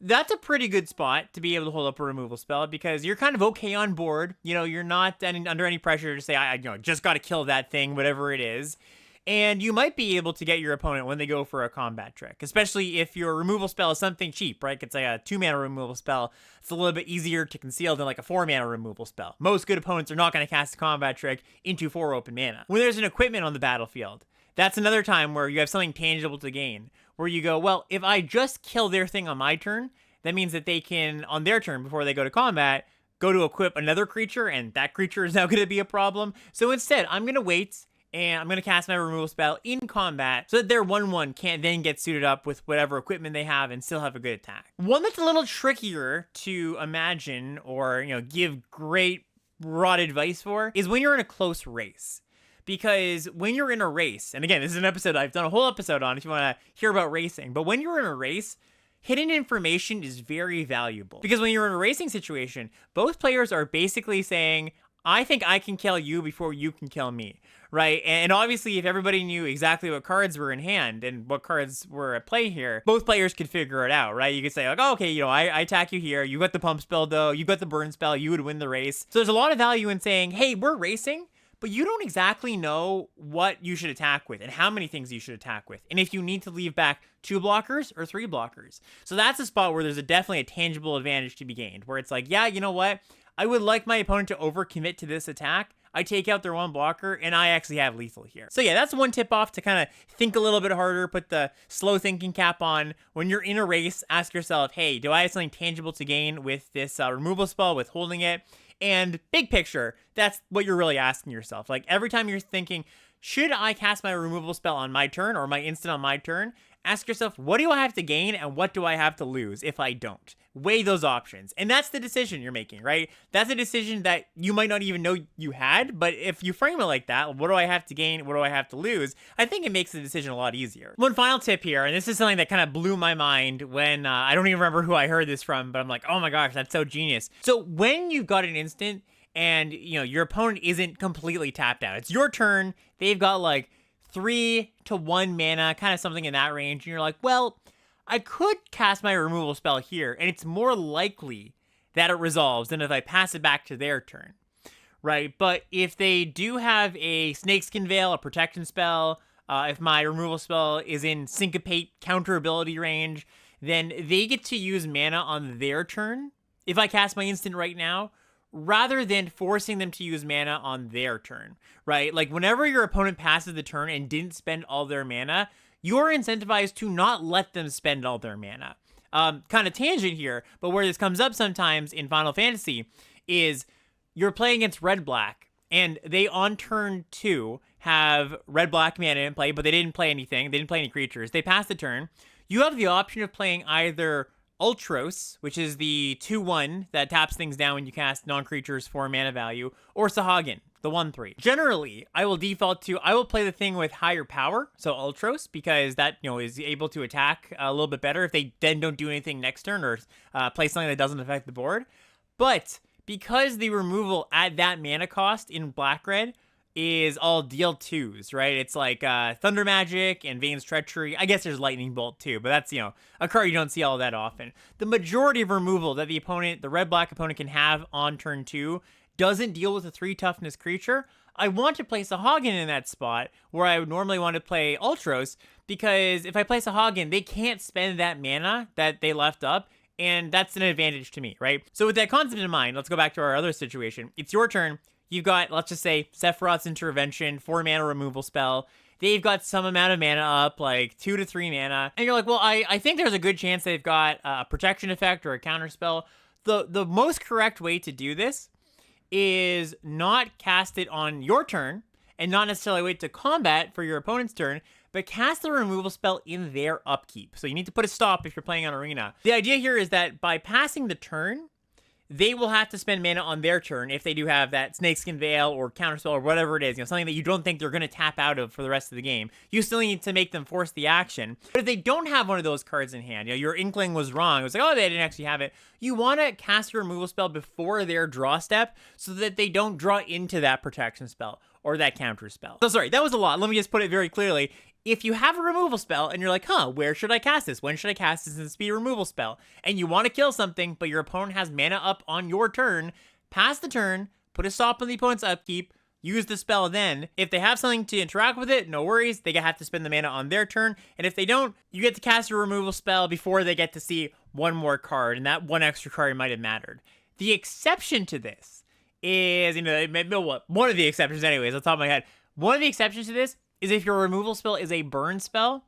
That's a pretty good spot to be able to hold up a removal spell because you're kind of okay on board. You're not under any pressure to say, I just got to kill that thing, whatever it is. And you might be able to get your opponent when they go for a combat trick, especially if your removal spell is something cheap, right? It's like a 2-mana removal spell. It's a little bit easier to conceal than like a 4-mana removal spell. Most good opponents are not going to cast a combat trick into 4 open mana. When there's an equipment on the battlefield, that's another time where you have something tangible to gain, where you go, well, if I just kill their thing on my turn, that means that they can, on their turn, before they go to combat, go to equip another creature, and that creature is now going to be a problem. So instead, I'm going to wait, and I'm going to cast my removal spell in combat so that their 1/1 can't then get suited up with whatever equipment they have and still have a good attack. One that's a little trickier to imagine or, give great broad advice for is when you're in a close race. Because when you're in a race, and again, this is an episode I've done a whole episode on if you want to hear about racing, but when you're in a race, hidden information is very valuable. Because when you're in a racing situation, both players are basically saying, I think I can kill you before you can kill me, right? And obviously, if everybody knew exactly what cards were in hand and what cards were at play here, both players could figure it out, right? You could say like, oh, okay, I attack you here. You got the pump spell though. You got the burn spell. You would win the race. So there's a lot of value in saying, hey, we're racing, but you don't exactly know what you should attack with and how many things you should attack with. And if you need to leave back 2 blockers or 3 blockers. So that's a spot where there's definitely a tangible advantage to be gained, where it's like, yeah, you know what? I would like my opponent to overcommit to this attack. I take out their 1 blocker, and I actually have lethal here. So yeah, that's one tip off to kind of think a little bit harder, put the slow thinking cap on. When you're in a race, ask yourself, hey, do I have something tangible to gain with this removal spell, with holding it? And big picture, that's what you're really asking yourself. Like every time you're thinking, should I cast my removal spell on my turn or my instant on my turn? Ask yourself, what do I have to gain and what do I have to lose if I don't? Weigh those options. And that's the decision you're making, right? That's a decision that you might not even know you had, but if you frame it like that, what do I have to gain? What do I have to lose? I think it makes the decision a lot easier. One final tip here, and this is something that kind of blew my mind when I don't even remember who I heard this from, but I'm like, oh my gosh, that's so genius. So when you've got an instant and your opponent isn't completely tapped out, it's your turn, they've got like 3 to 1 mana, kind of something in that range, and you're like, well, I could cast my removal spell here, and it's more likely that it resolves than if I pass it back to their turn, right? But if they do have a Snakeskin Veil, a protection spell, if my removal spell is in Syncopate counter ability range, then they get to use mana on their turn if I cast my instant right now, rather than forcing them to use mana on their turn, right? Like whenever your opponent passes the turn and didn't spend all their mana, you're incentivized to not let them spend all their mana. Kind of tangent here, but where this comes up sometimes in Final Fantasy is you're playing against red-black, and they on turn 2 have red-black mana in play, but they didn't play anything. They didn't play any creatures. They pass the turn. You have the option of playing either Ultros, which is the 2/1 that taps things down when you cast non-creatures for mana value, or Sahagin, the 1/3. Generally, I will play the thing with higher power, so Ultros, because that, is able to attack a little bit better if they then don't do anything next turn or play something that doesn't affect the board. But because the removal at that mana cost in black-red is all deal 2s, right? It's like Thunder Magic and Vane's Treachery. I guess there's Lightning Bolt too, but that's, a card you don't see all that often. The majority of removal that the red-black opponent can have on turn 2 doesn't deal with a 3 toughness creature. I want to place a Hagen in that spot where I would normally want to play Ultros, because if I place a Hagen, they can't spend that mana that they left up, and that's an advantage to me, right? So with that concept in mind, let's go back to our other situation. It's your turn. You've got, let's just say, Sephiroth's Intervention, 4 mana removal spell. they've got some amount of mana up, like 2 to 3 mana, and you're like, well, I think there's a good chance they've got a protection effect or a counter spell. The most correct way to do this is not cast it on your turn, and not necessarily wait to combat for your opponent's turn, but cast the removal spell in their upkeep. So you need to put a stop if you're playing on Arena. The idea here is that by passing the turn, they will have to spend mana on their turn if they do have that Snakeskin Veil or Counterspell or whatever it is, something that you don't think they're going to tap out of for the rest of the game. You still need to make them force the action. But if they don't have one of those cards in hand, your Inkling was wrong. It was like, oh, they didn't actually have it. You want to cast a removal spell before their draw step so that they don't draw into that protection spell or that counter spell. So sorry, that was a lot. Let me just put it very clearly. If you have a removal spell and you're like, where should I cast this? When should I cast this? This be a removal spell. And you want to kill something, but your opponent has mana up on your turn, pass the turn, put a stop on the opponent's upkeep, use the spell then. If they have something to interact with it, no worries. They have to spend the mana on their turn. And if they don't, you get to cast a removal spell before they get to see one more card. And that one extra card might have mattered. The exception to this is, one of the exceptions anyways, on top of my head. One of the exceptions to this is if your removal spell is a burn spell,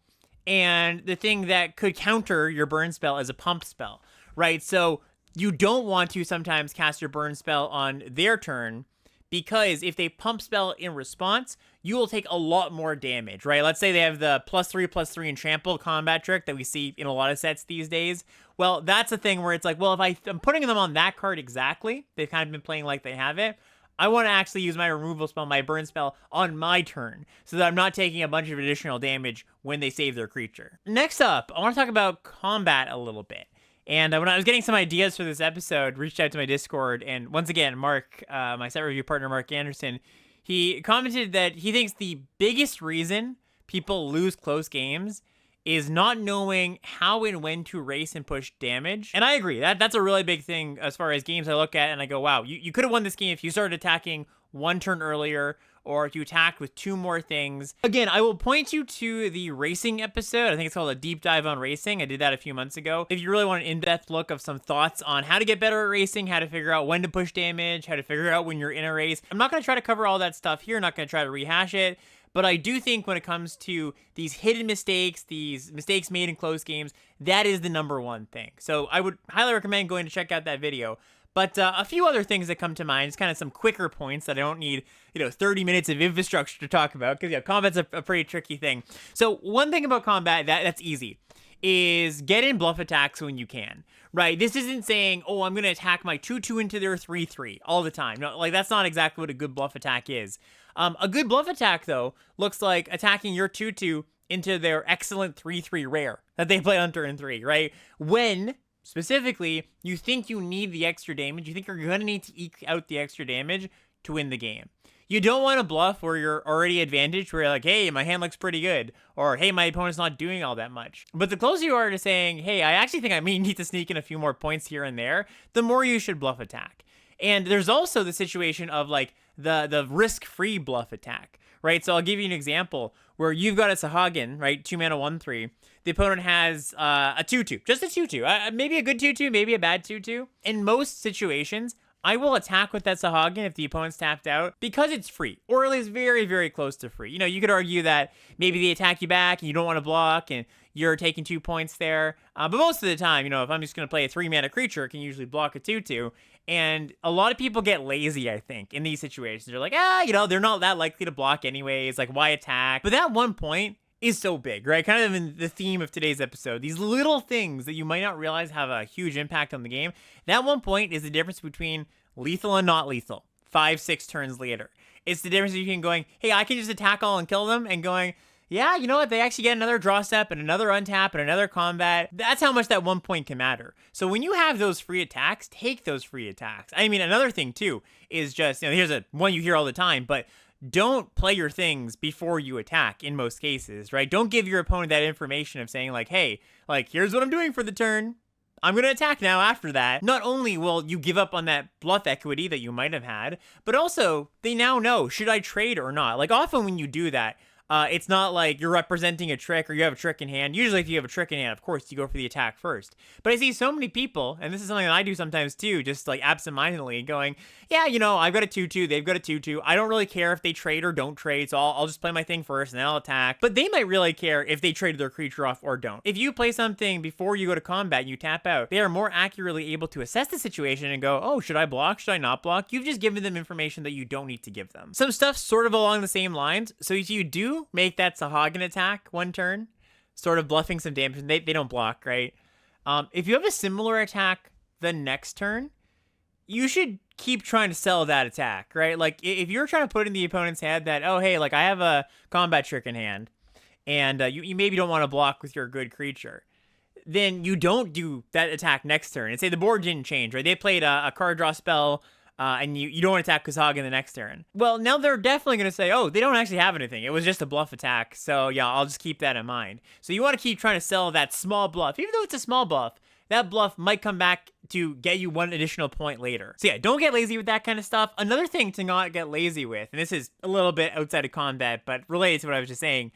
and the thing that could counter your burn spell is a pump spell, right? So you don't want to sometimes cast your burn spell on their turn, because if they pump spell in response, you will take a lot more damage, right? Let's say they have the +3/+3 and trample combat trick that we see in a lot of sets these days. Well, that's a thing where it's like, well, if I'm putting them on that card exactly, they've kind of been playing like they have it, I want to actually use my removal spell, my burn spell, on my turn, so that I'm not taking a bunch of additional damage when they save their creature. Next up, I want to talk about combat a little bit. And when I was getting some ideas for this episode, reached out to my Discord, and once again, Mark, my set review partner, Mark Anderson, he commented that he thinks the biggest reason people lose close games is not knowing how and when to race and push damage. And I agree, that's a really big thing as far as games I look at and I go, wow, you could have won this game if you started attacking one turn earlier, or if you attacked with 2 more things. Again, I will point you to the racing episode. I think it's called a deep dive on racing. I did that a few months ago. If you really want an in-depth look of some thoughts on how to get better at racing, how to figure out when to push damage, how to figure out when you're in a race. I'm not gonna try to cover all that stuff here, not gonna try to rehash it. But I do think when it comes to these hidden mistakes, these mistakes made in close games, that is the #1 thing. So I would highly recommend going to check out that video. But a few other things that come to mind, just kind of some quicker points that I don't need, 30 minutes of infrastructure to talk about, because combat's a pretty tricky thing. So one thing about combat that's easy is get in bluff attacks when you can, right? This isn't saying, oh, I'm going to attack my 2/2 into their 3/3 all the time. No, like that's not exactly what a good bluff attack is. A good bluff attack, though, looks like attacking your 2/2 into their excellent 3/3 rare that they play on turn 3, right? When, specifically, you think you need the extra damage, you think you're going to need to eke out the extra damage to win the game. You don't want to bluff where you're already advantaged, where you're like, hey, my hand looks pretty good, or hey, my opponent's not doing all that much. But the closer you are to saying, hey, I actually think I may need to sneak in a few more points here and there, the more you should bluff attack. And there's also the situation of like the risk-free bluff attack, right? So I'll give you an example where you've got a Sahagin, right? 2 mana, 1/3. The opponent has a 2/2, just a 2/2, maybe a good 2/2, maybe a bad 2/2. In most situations, I will attack with that Sahagin if the opponent's tapped out because it's free, or at least very, very close to free. You could argue that maybe they attack you back and you don't want to block and you're taking 2 points there. But most of the time, if I'm just going to play a 3 mana creature, it can usually block a 2/2. And a lot of people get lazy, I think, in these situations. They're like, they're not that likely to block anyways. Like, why attack? But that 1 point is so big, right? Kind of in the theme of today's episode. These little things that you might not realize have a huge impact on the game. That 1 point is the difference between lethal and not lethal 5-6 turns later. It's the difference between going, hey, I can just attack all and kill them, and going, yeah, you know what? They actually get another draw step and another untap and another combat. That's how much that 1 point can matter. So when you have those free attacks, take those free attacks. I mean, another thing too is just, here's a one you hear all the time, but don't play your things before you attack in most cases, right? Don't give your opponent that information of saying like, hey, like, here's what I'm doing for the turn. I'm going to attack now after that. Not only will you give up on that bluff equity that you might have had, but also they now know, should I trade or not? Like often when you do that, It's not like you're representing a trick or you have a trick in hand. Usually if you have a trick in hand, of course, you go for the attack first. But I see so many people, and this is something that I do sometimes too, just like absentmindedly going, yeah, you know, I've got a 2-2, they've got a 2-2. I don't really care if they trade or don't trade, so I'll just play my thing first and then I'll attack. But they might really care if they traded their creature off or don't. If you play something before you go to combat and you tap out, they are more accurately able to assess the situation and go, oh, should I block? Should I not block? You've just given them information that you don't need to give them. Some stuff sort of along the same lines. So if you do make that Sahagin attack one turn, sort of bluffing some damage, they don't block, right? If you have a similar attack the next turn, you should keep trying to sell that attack, right? Like, if you're trying to put in the opponent's head that, oh, hey, like, I have a combat trick in hand, and you maybe don't want to block with your good creature, then you don't do that attack next turn. And say the board didn't change, right? They played a card draw spell, and you don't attack Kazag in the next turn. Well, now they're definitely going to say, oh, they don't actually have anything. It was just a bluff attack, so yeah, I'll just keep that in mind. So you want to keep trying to sell that small bluff. Even though it's a small bluff, that bluff might come back to get you one additional point later. So yeah, don't get lazy with that kind of stuff. Another thing to not get lazy with, and this is a little bit outside of combat, but related to what I was just saying,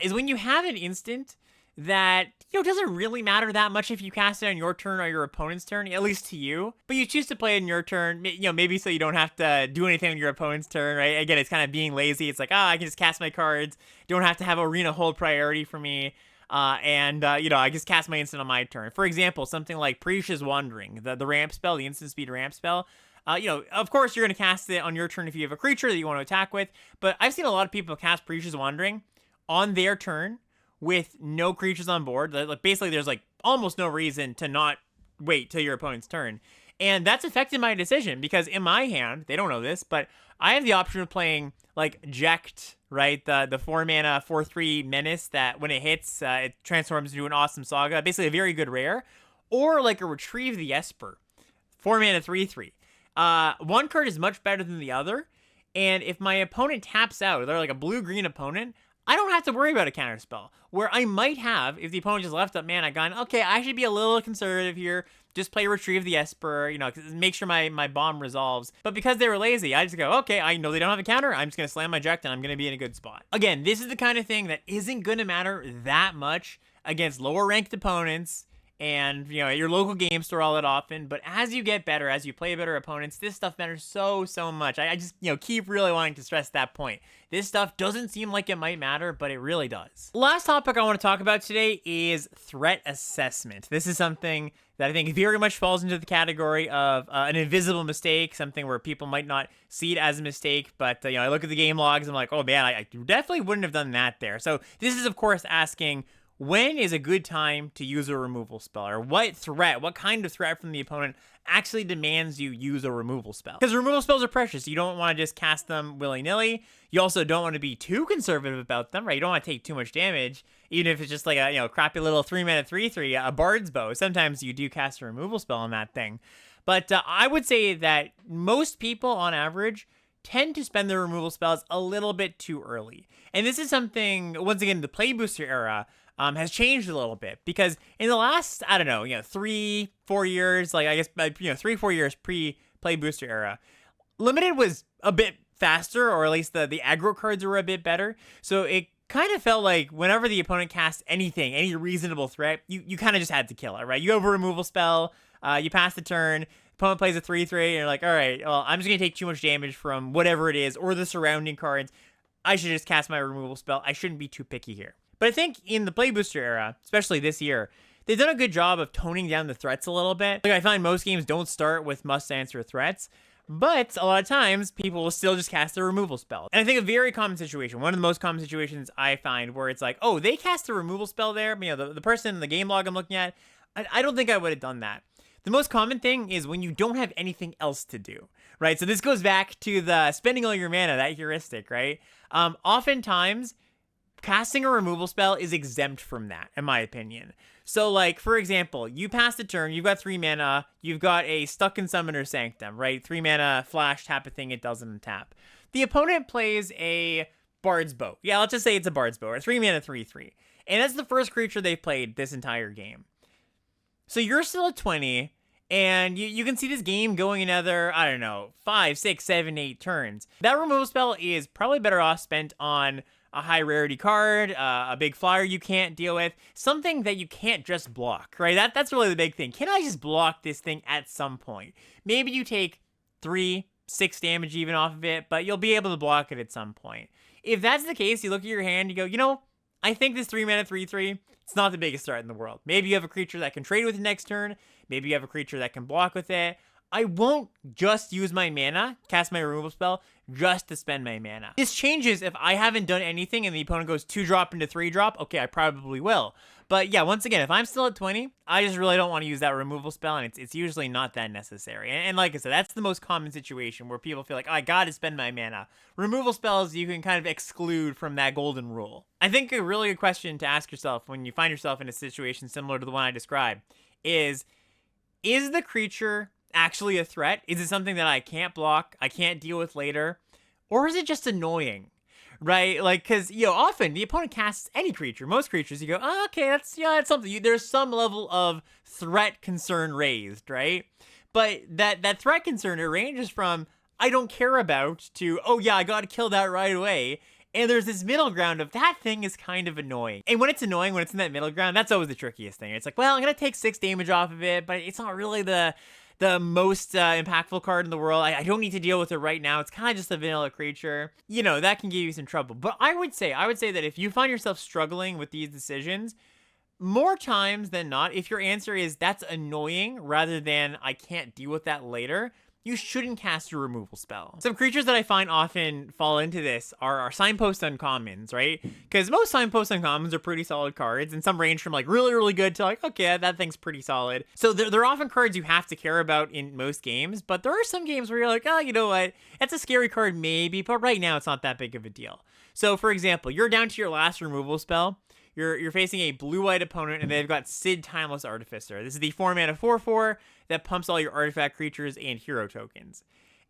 is when you have an instant that, you know, doesn't really matter that much if you cast it on your turn or your opponent's turn, at least to you, but you choose to play it in your turn, you know, maybe so you don't have to do anything on your opponent's turn, right? Again, it's kind of being lazy. It's like, I can just cast my cards, don't have to have arena hold priority for me, you know, I just cast my instant on my turn. For example, something like Prisha's Wandering, the ramp spell, the instant speed ramp spell. You know, of course, you're going to cast it on your turn if you have a creature that you want to attack with, but I've seen a lot of people cast Prisha's Wandering on their turn with no creatures on board. Like, basically, there's like almost no reason to not wait till your opponent's turn. And that's affected my decision because in my hand, they don't know this, but I have the option of playing like Jekt, right? The 4-mana 4/3 menace that when it hits, it transforms into an awesome saga, basically a very good rare, or like a Retrieve the Esper, 4-mana 3/3. One card is much better than the other, and if my opponent taps out, they're like a blue-green opponent, I don't have to worry about a counterspell. Where I might have, if the opponent just left up mana, gone, okay, I should be a little conservative here, just play Retrieve the Esper, you know, make sure my bomb resolves. But because they were lazy, I just go, okay, I know they don't have a counter, I'm just going to slam my Jekt and I'm going to be in a good spot. Again, this is the kind of thing that isn't going to matter that much against lower ranked opponents and, you know, at your local game store all that often. But as you get better, as you play better opponents, this stuff matters so much. I just, you know, keep really wanting to stress that point. This stuff doesn't seem like it might matter, but it really does. Last topic I want to talk about today is threat assessment. This is something that I think very much falls into the category of an invisible mistake, something where people might not see it as a mistake, but, you know, I look at the game logs, I'm like, oh man, I definitely wouldn't have done that there. So this is, of course, asking, when is a good time to use a removal spell? Or what kind of threat from the opponent actually demands you use a removal spell? Because removal spells are precious. You don't want to just cast them willy-nilly. You also don't want to be too conservative about them, right? You don't want to take too much damage, even if it's just like a, you know, crappy little 3-mana 3/3, a Bard's Bow. Sometimes you do cast a removal spell on that thing. But I would say that most people, on average, tend to spend their removal spells a little bit too early. And this is something, once again, the Play Booster era has changed a little bit, because in the last, I don't know, you know, 3-4 years, like I guess, you know, 3-4 years pre-Play Booster era, Limited was a bit faster, or at least the aggro cards were a bit better. So it kind of felt like whenever the opponent cast anything, any reasonable threat, you kind of just had to kill it, right? You have a removal spell, you pass the turn, opponent plays a 3/3, and you're like, all right, well, I'm just going to take too much damage from whatever it is, or the surrounding cards. I should just cast my removal spell. I shouldn't be too picky here. But I think in the Play Booster era, especially this year, they've done a good job of toning down the threats a little bit. Like, I find most games don't start with must-answer threats, but a lot of times, people will still just cast a removal spell. And I think a very common situation, one of the most common situations I find, where it's like, oh, they cast a removal spell there, you know, the person in the game log I'm looking at, I don't think I would have done that. The most common thing is when you don't have anything else to do, right? So this goes back to the spending all your mana, that heuristic, right? Oftentimes, casting a removal spell is exempt from that, in my opinion. So, like, for example, you pass the turn, you've got 3 mana, you've got a Stuck in Summoner Sanctum, right? 3 mana, flash, tap a thing, it doesn't tap. The opponent plays a Bard's Bow. Yeah, let's just say it's a Bard's Bow, or 3 mana, 3/3. And that's the first creature they've played this entire game. So you're still at 20, And you can see this game going another, I don't know, 5, 6, 7, 8 turns. That removal spell is probably better off spent on a high rarity card, a big flyer you can't deal with, something that you can't just block, right? That's really the big thing. Can I just block this thing at some point? Maybe you take 3, 6 damage even off of it, but you'll be able to block it at some point. If that's the case, you look at your hand, you go, you know, I think this 3-mana 3/3, it's not the biggest threat in the world. Maybe you have a creature that can trade with it next turn. Maybe you have a creature that can block with it. I won't just use my mana, cast my removal spell, just to spend my mana. This changes if I haven't done anything and the opponent goes 2-drop into 3-drop. Okay, I probably will. But yeah, once again, if I'm still at 20, I just really don't want to use that removal spell, and it's usually not that necessary. And like I said, that's the most common situation where people feel like, oh, I gotta spend my mana. Removal spells you can kind of exclude from that golden rule. I think a really good question to ask yourself when you find yourself in a situation similar to the one I described is the creature actually a threat? Is it something that I can't block, I can't deal with later? Or is it just annoying? Right? Like, because, you know, often the opponent casts any creature, most creatures, you go, oh, okay, that's something. There's some level of threat concern raised, right? But that threat concern, it ranges from, I don't care about, to, oh yeah, I gotta kill that right away. And there's this middle ground of that thing is kind of annoying. And when it's annoying, when it's in that middle ground, that's always the trickiest thing. It's like, well, I'm gonna take 6 damage off of it, but it's not really the most impactful card in the world. I don't need to deal with it right now. It's kind of just a vanilla creature. You know, that can give you some trouble. But I would say that if you find yourself struggling with these decisions, more times than not, if your answer is that's annoying rather than I can't deal with that later, you shouldn't cast a removal spell. Some creatures that I find often fall into this are signpost uncommons, right? Because most signpost uncommons are pretty solid cards, and some range from like really, really good to like, okay, that thing's pretty solid. So they're often cards you have to care about in most games, but there are some games where you're like, oh, you know what? That's a scary card maybe, but right now it's not that big of a deal. So for example, you're down to your last removal spell. You're facing a blue-white opponent, and they've got Sid Timeless Artificer. This is the 4-mana 4/4 that pumps all your artifact creatures and hero tokens.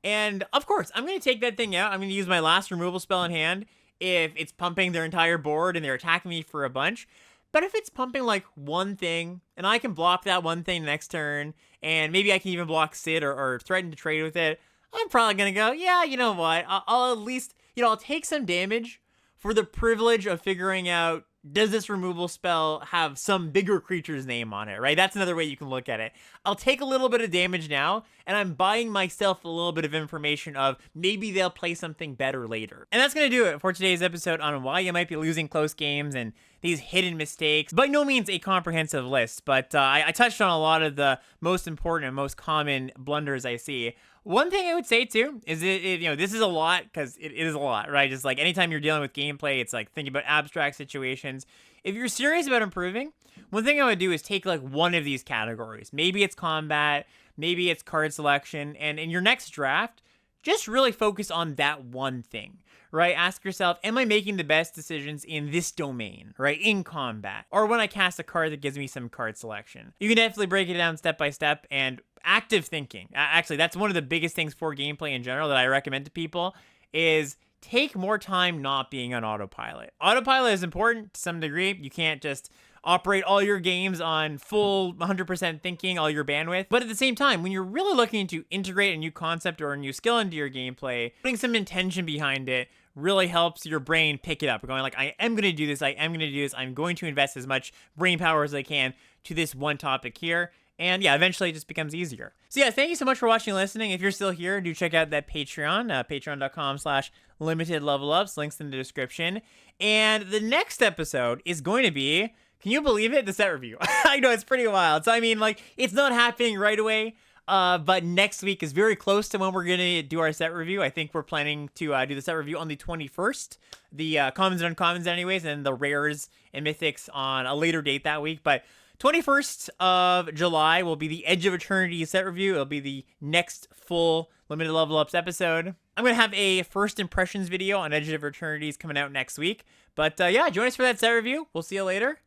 And, of course, I'm going to take that thing out. I'm going to use my last removal spell in hand if it's pumping their entire board and they're attacking me for a bunch. But if it's pumping, like, one thing, and I can block that one thing next turn, and maybe I can even block Sid or threaten to trade with it, I'm probably going to go, yeah, you know what? I'll at least, you know, I'll take some damage for the privilege of figuring out, does this removal spell have some bigger creature's name on it, right? That's another way you can look at it. I'll take a little bit of damage now, and I'm buying myself a little bit of information of maybe they'll play something better later. And that's going to do it for today's episode on why you might be losing close games and these hidden mistakes. By no means a comprehensive list, but I touched on a lot of the most important and most common blunders I see. One thing I would say too is you know, this is a lot because it is a lot, right? Just like anytime you're dealing with gameplay, it's like thinking about abstract situations. If you're serious about improving, one thing I would do is take like one of these categories. Maybe it's combat, maybe it's card selection, and in your next draft, just really focus on that one thing, right? Ask yourself, am I making the best decisions in this domain, right? In combat, or when I cast a card that gives me some card selection. You can definitely break it down step by step, and active thinking. Actually, that's one of the biggest things for gameplay in general that I recommend to people is take more time not being on autopilot. Autopilot is important to some degree. You can't just operate all your games on full 100% thinking, all your bandwidth. But at the same time, when you're really looking to integrate a new concept or a new skill into your gameplay, putting some intention behind it really helps your brain pick it up. We're going like, I am going to do this. I am going to do this. I'm going to invest as much brain power as I can to this one topic here. And yeah, eventually it just becomes easier. So yeah, thank you so much for watching and listening. If you're still here, do check out that Patreon, patreon.com/limitedlevelups, links in the description. And the next episode is going to be, can you believe it? The set review. I know, it's pretty wild. So I mean, like, it's not happening right away, but next week is very close to when we're going to do our set review. I think we're planning to do the set review on the 21st, the commons and uncommons anyways, and the rares and mythics on a later date that week. But 21st of July will be the Edge of Eternity set review. It'll be the next full Limited Level Ups episode. I'm going to have a first impressions video on Edge of Eternities coming out next week. But yeah, join us for that set review. We'll see you later.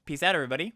Peace out, everybody.